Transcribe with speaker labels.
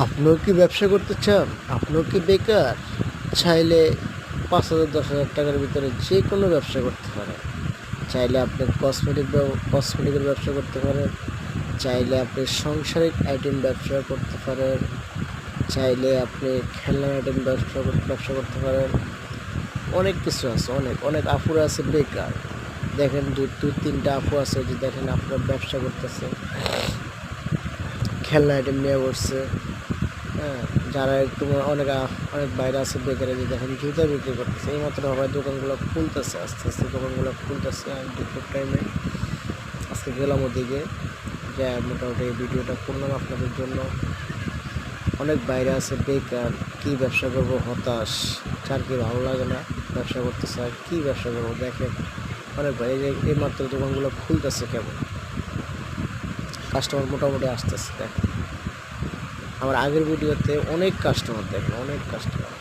Speaker 1: আপনিও কি ব্যবসা করতে চান? আপনিও কি বেকার? চাইলে ৫,০০০ ১০,০০০ টাকার ভিতরে যে কোনো ব্যবসা করতে পারেন। চাইলে আপনি কসমেটিকের ব্যবসা করতে পারেন, চাইলে আপনি সাংসারিক আইটেম ব্যবসা করতে পারেন, চাইলে আপনি খেলনার আইটেম ব্যবসা করতে পারেন। অনেক কিছু আছে, অনেক অনেক আপুরা আছে বেকার। দেখেন দুই তিনটা আপু আছে যে দেখেন আপনার ব্যবসা করতেছে, খেলনা আইটেম নিয়ে বসছে। হ্যাঁ, যারা একটু অনেক বাইরে আছে বেকারে যে দেখেন জুতা বিক্রি করতেছে। এইমাত্র সবাই দোকানগুলো খুলতেছে, আস্তে আস্তে দোকানগুলো খুলতেছে। আমি দুপুর টাইমে আজকে গেলাম ওদিকে, যা মোটামুটি এই ভিডিওটা করলাম আপনাদের জন্য। অনেক বাইরে আছে বেকার, কি ব্যবসা করব হতাশ, যার কি ভালো লাগে না ব্যবসা করতে চায়, কী ব্যবসা করবো দেখেন। অনেক বাইরে যে এইমাত্র দোকানগুলো খুলতেছে, কেমন কাস্টমার মোটামুটি আসতেছে। দেখেন আমার আগের ভিডিওতে অনেক কাস্টমার, দেখেন অনেক কাস্টমার।